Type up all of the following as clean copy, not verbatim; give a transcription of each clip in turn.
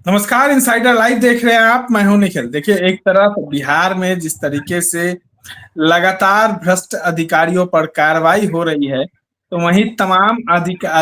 नमस्कार। Insider live देख रहे हैं आप। मैं हूं निखिल। देखिए, एक तरफ बिहार में जिस तरीके से लगातार भ्रष्ट अधिकारियों पर कार्रवाई हो रही है, तो वहीं तमाम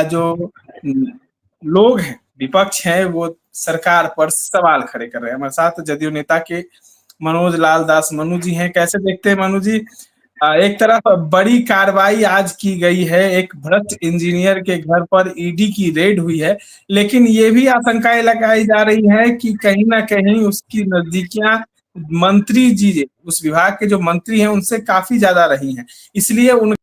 जो लोग हैं, विपक्ष हैं, वो सरकार पर सवाल खड़े कर रहे हैं। हमारे साथ जदयू नेता के मनोज लाल दास मनु जी हैं। कैसे देखते हैं मनु जी? एक तरफ बड़ी कार्रवाई आज की गई है, एक भ्रष्ट इंजीनियर के घर पर ईडी की रेड हुई है, लेकिन ये भी आशंकाएं लगाई जा रही है कि कहीं ना कहीं उसकी नजदीकियां मंत्री जी, उस विभाग के जो मंत्री हैं, उनसे काफी ज्यादा रही हैं। इसलिए उन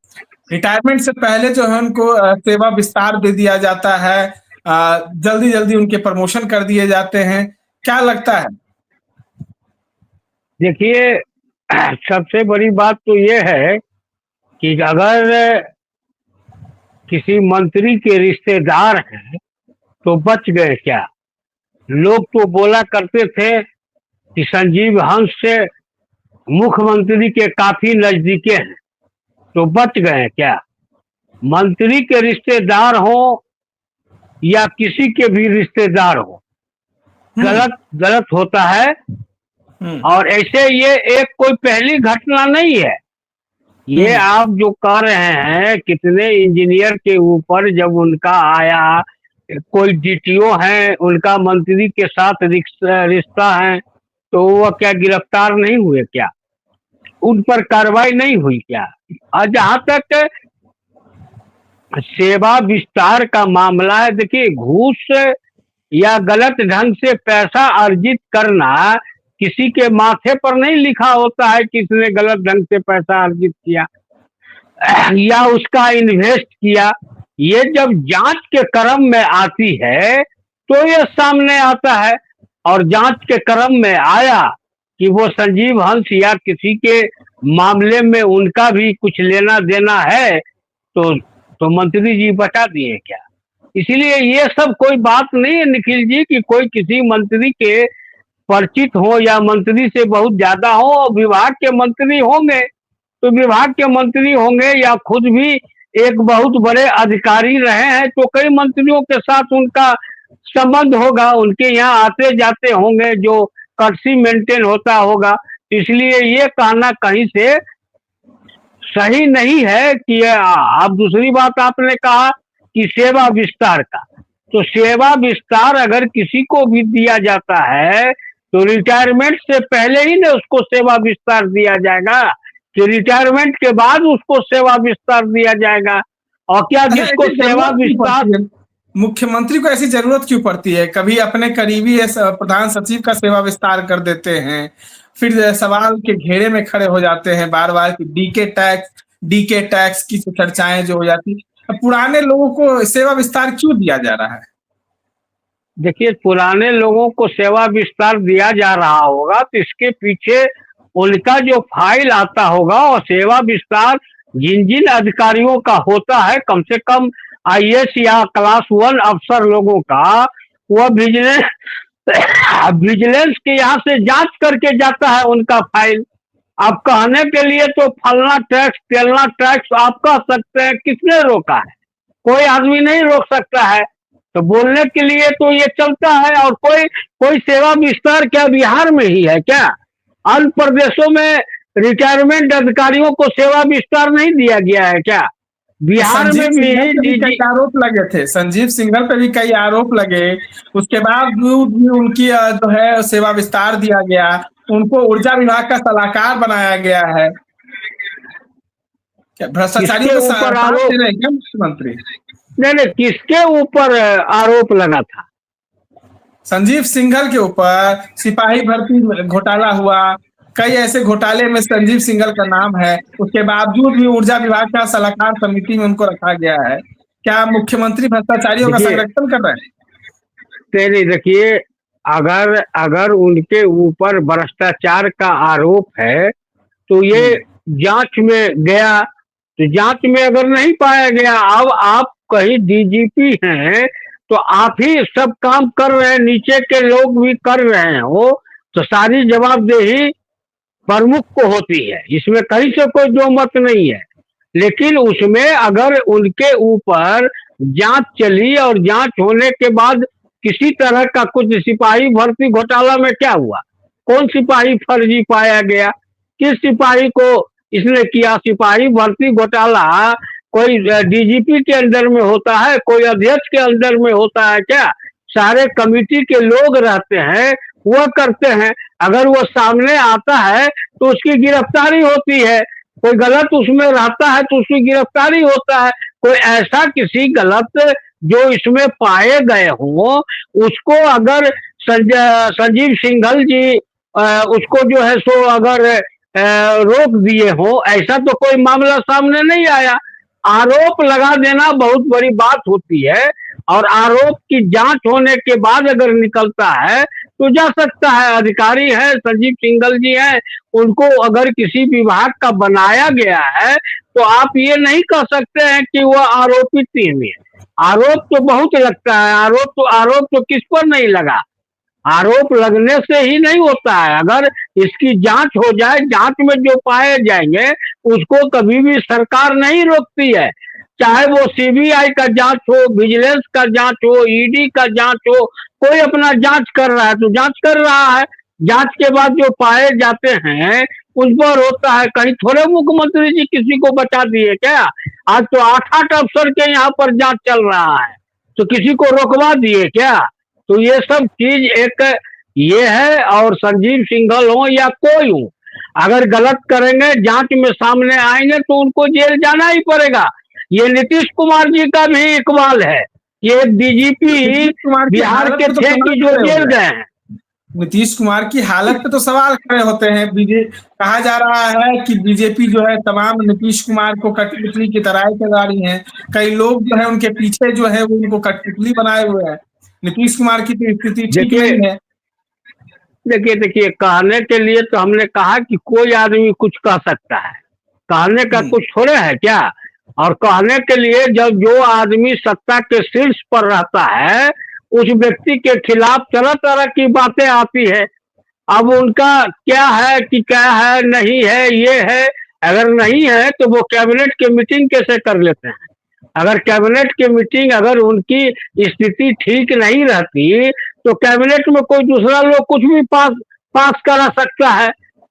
रिटायरमेंट से पहले जो है उनको सेवा विस्तार दे दिया जाता है, जल्दी जल्दी उनके प्रमोशन कर दिए जाते हैं। क्या लगता है? देखिए, सबसे बड़ी बात तो ये है कि अगर किसी मंत्री के रिश्तेदार हैं तो बच गए क्या। लोग तो बोला करते थे कि संजीव हंस से मुख्यमंत्री के काफी नजदीके हैं, तो बच गए क्या। मंत्री के रिश्तेदार हो या किसी के भी रिश्तेदार हो, गलत गलत होता है। और ऐसे ये एक कोई पहली घटना नहीं है। ये आप जो कह रहे हैं, कितने इंजीनियर के ऊपर जब उनका आया, कोई डीटीओ है उनका मंत्री के साथ रिश्ता है, तो वह क्या गिरफ्तार नहीं हुए क्या, उन पर कार्रवाई नहीं हुई क्या। और जहां तक सेवा विस्तार का मामला है, देखिए, घूस या गलत ढंग से पैसा अर्जित करना किसी के माथे पर नहीं लिखा होता है कि इसने गलत ढंग से पैसा अर्जित किया या उसका इन्वेस्ट किया। ये जब जांच के क्रम में आती है तो ये सामने आता है। और जांच के क्रम में आया कि वो संजीव हंस या किसी के मामले में उनका भी कुछ लेना देना है, तो मंत्री जी बता दिए क्या। इसीलिए ये सब कोई बात नहीं है निखिल जी कि कोई किसी मंत्री के परिचित हो या मंत्री से बहुत ज्यादा हो। और विभाग के मंत्री होंगे तो विभाग के मंत्री होंगे, या खुद भी एक बहुत बड़े अधिकारी रहे हैं तो कई मंत्रियों के साथ उनका संबंध होगा, उनके यहाँ आते जाते होंगे, जो कर्सी मेंटेन होता होगा। इसलिए ये कहना कहीं से सही नहीं है कि आप दूसरी बात आपने कहा कि सेवा विस्तार का, तो सेवा विस्तार अगर किसी को भी दिया जाता है तो रिटायरमेंट से पहले ही ना उसको सेवा विस्तार दिया जाएगा कि रिटायरमेंट के बाद उसको सेवा विस्तार दिया जाएगा। और क्या जिसको सेवा विस्तार, मुख्यमंत्री को ऐसी जरूरत क्यों पड़ती है? कभी अपने करीबी प्रधान सचिव का सेवा विस्तार कर देते हैं, फिर सवाल के घेरे में खड़े हो जाते हैं बार बार कि डीके टैक्स की चर्चाएं जो हो जाती। पुराने लोगों को सेवा विस्तार क्यों दिया जा रहा है? देखिए, पुराने लोगों को सेवा विस्तार दिया जा रहा होगा तो इसके पीछे उनका जो फाइल आता होगा, और सेवा विस्तार जिन जिन अधिकारियों का होता है, कम से कम आईएएस या क्लास 1 अफसर लोगों का, वह विजिलेंस के यहाँ से जांच करके जाता है उनका फाइल। अब कहने के लिए तो फलना टैक्स तेलना टैक्स आप कह सकते हैं, किसने रोका है? कोई आदमी नहीं रोक सकता है। तो बोलने के लिए तो ये चलता है। और कोई कोई सेवा विस्तार क्या बिहार में ही है क्या? अन्य प्रदेशों में रिटायरमेंट अधिकारियों को सेवा विस्तार नहीं दिया गया है क्या? बिहार में भी कई आरोप लगे थे, संजीव सिंघल पे भी कई आरोप लगे। उसके बाद भी उनकी जो है सेवा विस्तार दिया गया, उनको ऊर्जा विभाग का सलाहकार बनाया गया है। क्या भ्रष्टाचारियों को ऊपर साथ आरोप दे रहे हैं क्या मुख्यमंत्री? नहीं, किसके ऊपर आरोप लगा था? संजीव सिंघल के ऊपर। सिपाही भर्ती घोटाला हुआ, कई ऐसे घोटाले में संजीव सिंघल का नाम है। उसके बावजूद भी ऊर्जा विभाग का सलाहकार समिति में उनको रखा गया है। क्या मुख्यमंत्री भ्रष्टाचारियों का संरक्षण कर रहे हैं? देखिए, अगर अगर उनके ऊपर भ्रष्टाचार का आरोप है तो ये जांच में गया, तो जांच में अगर नहीं पाया गया, अब आप कहीं डीजीपी हैं तो आप ही सब काम कर रहे हैं, नीचे के लोग भी कर रहे हैं, वो तो सारी जवाबदेही प्रमुख को होती है, इसमें कहीं से कोई दो मत नहीं है। लेकिन उसमें अगर उनके ऊपर जांच चली और जांच होने के बाद किसी तरह का कुछ सिपाही भर्ती घोटाला में क्या हुआ? कौन सिपाही फर्जी पाया गया? किस सिपाही को इसने किया? सिपाही भर्ती घोटाला कोई डीजीपी के अंदर में होता है, कोई अध्यक्ष के अंदर में होता है क्या? सारे कमिटी के लोग रहते हैं, वह करते हैं। अगर वो सामने आता है तो उसकी गिरफ्तारी होती है, कोई गलत उसमें रहता है तो उसकी गिरफ्तारी होता है। कोई ऐसा किसी गलत जो इसमें पाए गए हों, उसको अगर संजीव सिंघल जी उसको जो है सो अगर रोक दिए हो, ऐसा तो कोई मामला सामने नहीं आया। आरोप लगा देना बहुत बड़ी बात होती है, और आरोप की जांच होने के बाद अगर निकलता है तो जा सकता है। अधिकारी है, संजीव सिंघल जी हैं, उनको अगर किसी विभाग का बनाया गया है तो आप ये नहीं कह सकते हैं कि वह आरोपित ही हुए। आरोप तो बहुत लगता है, आरोप तो किस पर नहीं लगा? आरोप लगने से ही नहीं होता है। अगर इसकी जांच हो जाए, जांच में जो पाए जाएंगे उसको कभी भी सरकार नहीं रोकती है। चाहे वो सीबीआई का जांच हो, विजिलेंस का जांच हो, ईडी का जांच हो, कोई अपना जांच कर रहा है तो जांच कर रहा है। जांच के बाद जो पाए जाते हैं उस पर होता है। कहीं थोड़े मुख्यमंत्री जी किसी को बचा दिए क्या? आज तो 8-8 अफसर के यहाँ पर जांच चल रहा है, तो किसी को रोकवा दिए क्या? तो ये सब चीज एक ये है। और संजीव सिंघल हो या कोई हो, अगर गलत करेंगे, जांच में सामने आएंगे तो उनको जेल जाना ही पड़ेगा। ये नीतीश कुमार जी का भी इकबाल है। ये डीजीपी नीतीश कुमार की बिहार हालत के पे तो थे सवाल कि जो खड़े हो जेल गए। गए हैं। नीतीश कुमार की हालत पे तो सवाल खड़े होते हैं। कहा जा रहा है कि बीजेपी जो है तमाम नीतीश कुमार को कठपुतली की तरह चला रही है। कई लोग जो है उनके पीछे जो है वो उनको कठपुतली बनाए हुए हैं। नीतीश कुमार की तो स्थिति ठीक देखिए नहीं है। देखिए, कहने के लिए तो हमने कहा कि कोई आदमी कुछ कह सकता है, कहने का कुछ थोड़े है क्या? और कहने के लिए जब जो आदमी सत्ता के शीर्ष पर रहता है, उस व्यक्ति के खिलाफ तरह तरह की बातें आती है। अब उनका क्या है कि क्या है, नहीं है, ये है। अगर नहीं है तो वो कैबिनेट की मीटिंग कैसे कर लेते हैं? अगर कैबिनेट की मीटिंग, अगर उनकी स्थिति ठीक नहीं रहती तो कैबिनेट में कोई दूसरा लोग कुछ भी पास पास करा सकता है।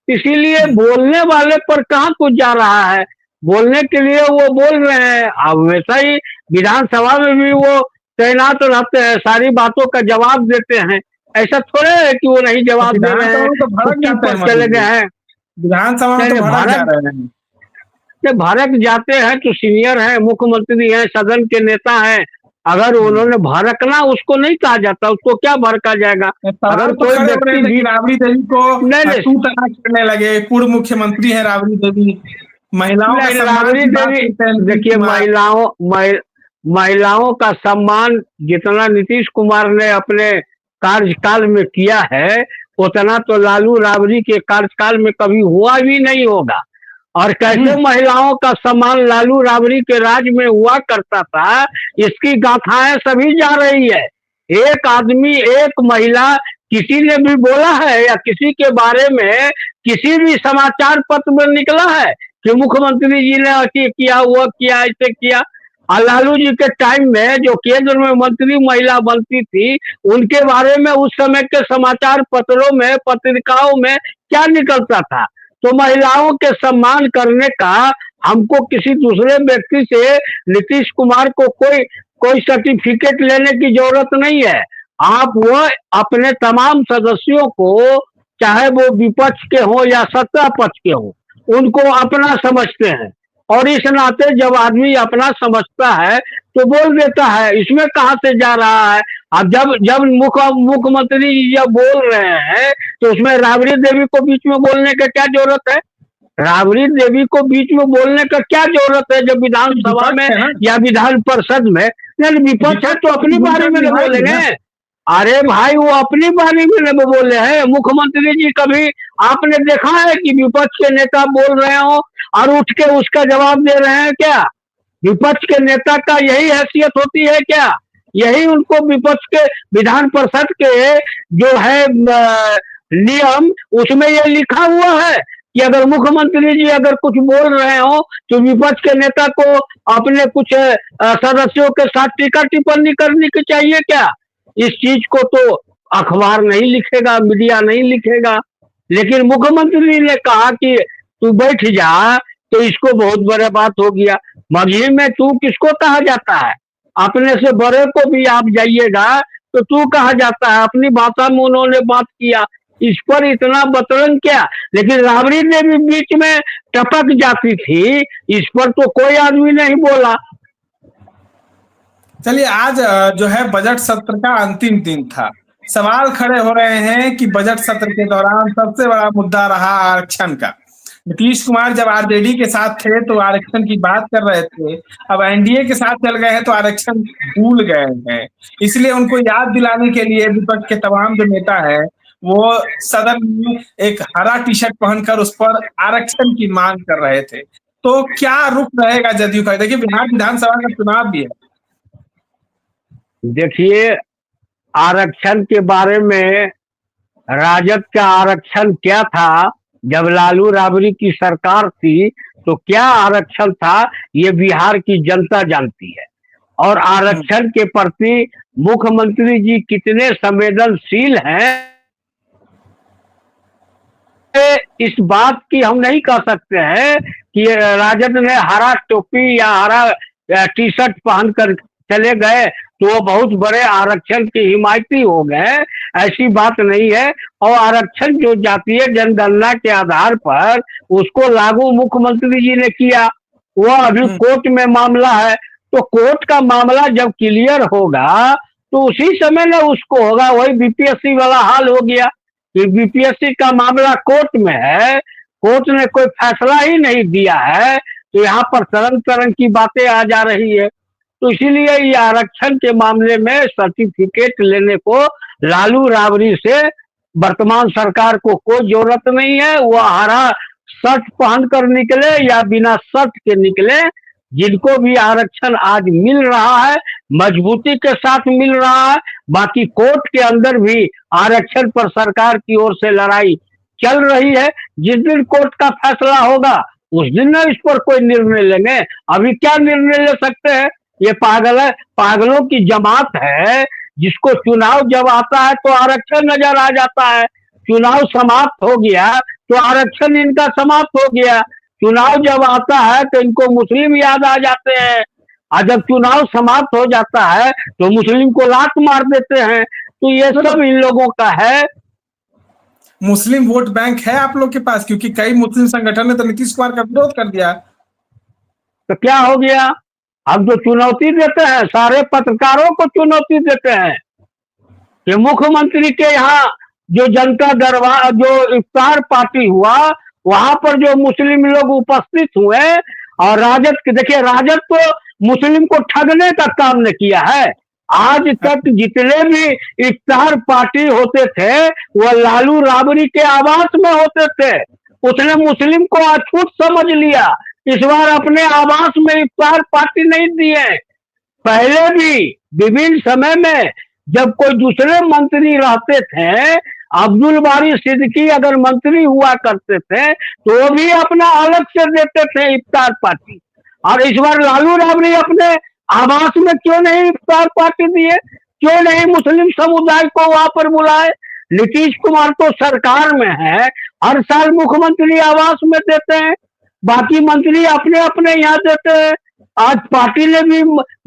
इसीलिए बोलने वाले पर कहाँ कुछ जा रहा है। बोलने के लिए वो बोल रहे हैं। अब वैसा ही विधानसभा में भी वो तैनात रहते हैं, सारी बातों का जवाब देते हैं। ऐसा थोड़े है कि वो नहीं तो जवाब दे रहे विधानसभा हैं, में तो भड़क छुट्टी जाते हैं पर चले मधु गए जी। हैं। विधानसभा में नहीं तो नहीं, भड़क जा भारत रहे हैं। से भड़क जाते हैं तो सीनियर है, मुख्यमंत्री हैं, सदन के नेता हैं। अगर उन्होंने भड़कना उसको नहीं कहा जाता, उसको क्या भड़का जाएगा? सवाल अगर तो कोई खड़े हो रहे व्यक्ति थे भी कि राबड़ी देवी को नहीं नहीं तू तड़ाक करने लगे। पूर्व मुख्यमंत्री है राबड़ी देवी। महिलाओं का नहीं, सम्मान राबड़ी की बात देवी, करते हैं नीतीश देखिए कुमार। महिलाओं का सम्मान जितना नीतीश कुमार ने अपने कार्यकाल में किया है, उतना तो लालू राबड़ी के कार्यकाल में कभी हुआ भी नहीं होगा। और कैसे महिलाओं का सम्मान लालू राबड़ी के राज में हुआ करता था, इसकी गाथाएं सभी जा रही है। एक आदमी, एक महिला किसी ने भी बोला है या किसी के बारे में किसी भी समाचार पत्र में निकला है कि मुख्यमंत्री जी ने ऐसे किया, वो किया, ऐसे किया? और लालू जी के टाइम में जो केंद्र में मंत्री महिला बनती थी, उनके बारे में उस समय के समाचार पत्रों में, पत्रिकाओं में क्या निकलता था? तो महिलाओं के सम्मान करने का हमको किसी दूसरे व्यक्ति से, नीतीश कुमार को कोई कोई सर्टिफिकेट लेने की जरूरत नहीं है। आप वो अपने तमाम सदस्यों को, चाहे वो विपक्ष के हो या सत्ता पक्ष के हो, उनको अपना समझते हैं। और इस नाते जब आदमी अपना समझता है तो बोल देता है, इसमें कहाँ से जा रहा है? अब जब जब मुख्यमंत्री जी जब बोल रहे हैं तो उसमें राबड़ी देवी को बीच में बोलने का क्या जरूरत है? राबड़ी देवी को बीच में बोलने का क्या जरूरत है जब विधानसभा विपक्ष में है ना। या विधान परिषद में? नहीं, विपक्ष है तो विपक्ष अपनी बारे भूमिका में न निभाएगी ना। बोलेंगे। अरे भाई, वो अपनी बारे में न बोले हैं। मुख्यमंत्री जी कभी आपने देखा है कि विपक्ष के नेता बोल रहे हो और उठ के उसका जवाब दे रहे हैं क्या? विपक्ष के नेता का यही हैसियत होती है क्या? यही उनको विपक्ष के विधान परिषद के जो है नियम, उसमें ये लिखा हुआ है कि अगर मुख्यमंत्री जी अगर कुछ बोल रहे हो तो विपक्ष के नेता को अपने कुछ सदस्यों के साथ टीका टिप्पणी करनी की चाहिए क्या? इस चीज को तो अखबार नहीं लिखेगा, मीडिया नहीं लिखेगा, लेकिन मुख्यमंत्री ने कहा कि तू बैठ जा, तो इसको बहुत बड़ा बात हो गया। मगही में तू किसको कहा जाता है? अपने से बड़े को भी आप जाइएगा तो तू कहा जाता है। अपनी भाषा में उन्होंने बात किया, इस पर इतना बतरन क्या। लेकिन राबड़ी ने भी बीच में टपक जाती थी, इस पर तो कोई आदमी नहीं बोला। चलिए, आज जो है बजट सत्र का अंतिम दिन था। सवाल खड़े हो रहे हैं कि बजट सत्र के दौरान सबसे बड़ा मुद्दा रहा आरक्षण का। नीतीश कुमार जब आरजेडी के साथ थे तो आरक्षण की बात कर रहे थे, अब एनडीए के साथ चल गए हैं तो आरक्षण भूल गए हैं। इसलिए उनको याद दिलाने के लिए विपक्ष के तमाम जो नेता है वो सदन में एक हरा टी शर्ट पहनकर उस पर आरक्षण की मांग कर रहे थे। तो क्या रुख रहेगा जदयू का? देखिए, बिहार विधानसभा का चुनाव भी है। देखिए, आरक्षण के बारे में राजद का आरक्षण क्या था, जब लालू राबड़ी की सरकार थी तो क्या आरक्षण था, ये बिहार की जनता जानती है। और आरक्षण के प्रति मुख्यमंत्री जी कितने संवेदनशील हैं, इस बात की हम नहीं कह सकते हैं कि राजद ने हरा टोपी या हरा टी शर्ट पहनकर चले गए तो वो बहुत बड़े आरक्षण के हिमायती हो गए, ऐसी बात नहीं है। और आरक्षण जो जातीय जनगणना के आधार पर उसको लागू मुख्यमंत्री जी ने किया, वो अभी कोर्ट में मामला है। तो कोर्ट का मामला जब क्लियर होगा तो उसी समय ना उसको होगा। वही बीपीएससी वाला हाल हो गया कि बीपीएससी का मामला कोर्ट में है, कोर्ट ने कोई फैसला ही नहीं दिया है, तो यहाँ पर तरह तरह की बातें आ जा रही है। तो इसीलिए ये आरक्षण के मामले में सर्टिफिकेट लेने को लालू राबड़ी से वर्तमान सरकार को कोई जरूरत नहीं है। वो हरा शर्ट पहनकर निकले या बिना शर्ट के निकले, जिनको भी आरक्षण आज मिल रहा है मजबूती के साथ मिल रहा है। बाकी कोर्ट के अंदर भी आरक्षण पर सरकार की ओर से लड़ाई चल रही है। जिस दिन कोर्ट का फैसला होगा उस दिन ना इस पर कोई निर्णय लेंगे। अभी क्या निर्णय ले सकते हैं? ये पागल है, पागलों की जमात है, जिसको चुनाव जब आता है तो आरक्षण नजर आ जाता है, चुनाव समाप्त हो गया तो आरक्षण इनका समाप्त हो गया। चुनाव जब आता है तो इनको मुस्लिम याद आ जाते हैं, और जब चुनाव समाप्त हो जाता है तो मुस्लिम को लात मार देते हैं। तो ये सब इन लोगों का है। मुस्लिम वोट बैंक है आप लोग के पास, क्योंकि कई मुस्लिम संगठन ने तो नीतीश कुमार का विरोध कर दिया। तो क्या हो गया? हम तो चुनौती देते हैं, सारे पत्रकारों को चुनौती देते हैं कि मुख्यमंत्री के यहाँ जो जनता दरबार, जो इफ्तार पार्टी हुआ, वहां पर जो मुस्लिम लोग उपस्थित हुए, और राजद के, देखिए राजद तो मुस्लिम को ठगने का काम ने किया है। आज तक जितने भी इफ्तार पार्टी होते थे वो लालू राबड़ी के आवास में होते थे। उसने मुस्लिम को अछूत समझ लिया, इस बार अपने आवास में इफ्तार पार्टी नहीं दिए। पहले भी विभिन्न समय में जब कोई दूसरे मंत्री रहते थे, अब्दुल बारी सिद्दीकी अगर मंत्री हुआ करते थे तो वो भी अपना अलग से देते थे इफ्तार पार्टी। और इस बार लालू राबड़ी अपने आवास में क्यों नहीं इफ्तार पार्टी दिए? क्यों नहीं मुस्लिम समुदाय को वहां पर बुलाए? नीतीश कुमार तो सरकार में है, हर साल मुख्यमंत्री आवास में देते हैं, बाकी मंत्री अपने अपने यहाँ देते हैं, आज पार्टी ने भी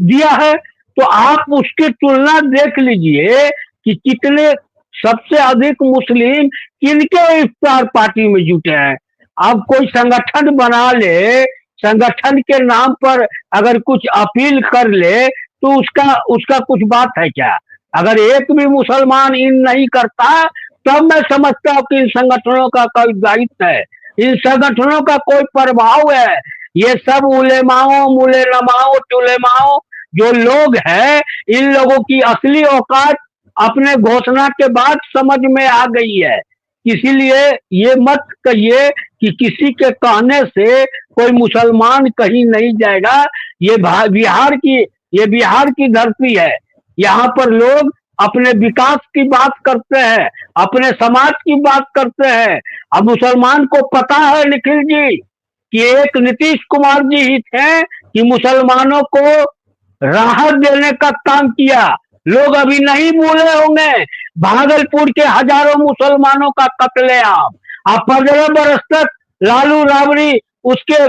दिया है। तो आप उसकी तुलना देख लीजिए कि कितने, सबसे अधिक मुस्लिम किनके इफ्तार पार्टी में जुटे हैं। अब कोई संगठन बना ले, संगठन के नाम पर अगर कुछ अपील कर ले तो उसका कुछ बात है क्या? अगर एक भी मुसलमान इन नहीं करता तब मैं समझता हूँ कि इन संगठनों का कोई दायित्व है, इन संगठनों का कोई प्रभाव है। ये सब उलेमाओं, मुलेमाओं, टुलेमाओं जो लोग हैं, इन लोगों की असली औकात अपने घोषणा के बाद समझ में आ गई है। इसीलिए ये मत कहिए कि किसी के कहने से कोई मुसलमान कहीं नहीं जाएगा। ये बिहार की धरती है, यहाँ पर लोग अपने विकास की बात करते हैं, अपने समाज की बात करते हैं। अब मुसलमान को पता है निखिल जी कि एक नीतीश कुमार जी ही थे कि मुसलमानों को राहत देने का काम किया, लोग अभी नहीं भूले होंगे भागलपुर के हजारों मुसलमानों का कत्लेआम। अब 15 बरस तक लालू राबड़ी उसके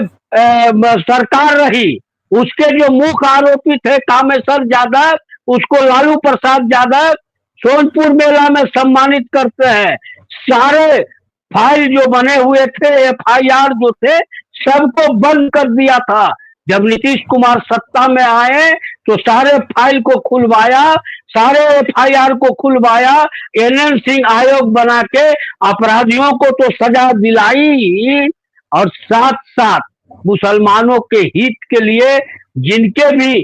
सरकार रही, उसके जो मुख्य आरोपी थे कामेश्वर यादव, उसको लालू प्रसाद यादव सोनपुर मेला में सम्मानित करते हैं। सारे फाइल जो बने हुए थे, एफआईआर जो थे, सबको बंद कर दिया था। जब नीतीश कुमार सत्ता में आए तो सारे फाइल को खुलवाया, सारे एफआईआर को खुलवाया, एनएन सिंह आयोग बना के अपराधियों को तो सजा दिलाई, और साथ साथ मुसलमानों के हित के लिए जिनके भी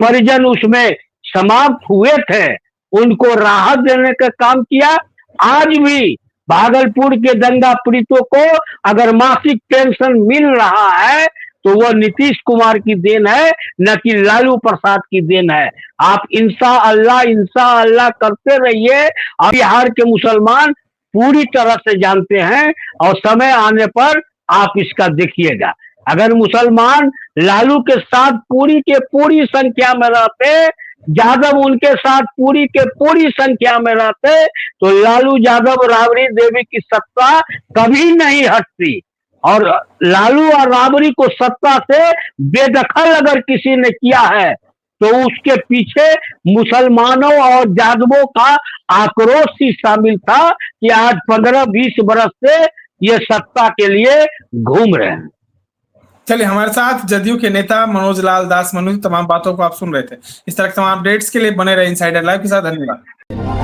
परिजन उसमें समाप्त हुए थे उनको राहत देने का काम किया। आज भी भागलपुर के दंगा पीड़ितों को अगर मासिक पेंशन मिल रहा है तो वह नीतीश कुमार की देन है, न कि लालू प्रसाद की देन है। आप इंशा अल्लाह करते रहिए। और बिहार के मुसलमान पूरी तरह से जानते हैं और समय आने पर आप इसका देखिएगा। अगर मुसलमान लालू के साथ पूरी के पूरी संख्या में रहते, यादव उनके साथ पूरी के पूरी संख्या में रहते, तो लालू यादव राबड़ी देवी की सत्ता कभी नहीं हटती। और लालू और राबड़ी को सत्ता से बेदखल अगर किसी ने किया है तो उसके पीछे मुसलमानों और यादवों का आक्रोश ही शामिल था कि आज 15-20 बरस से ये सत्ता के लिए घूम रहे हैं। चलिए, हमारे साथ जदयू के नेता मनोज लाल दास, तमाम बातों को आप सुन रहे थे। इस तरह के तमाम अपडेट्स के लिए बने रहे इनसाइडर लाइव के साथ। धन्यवाद।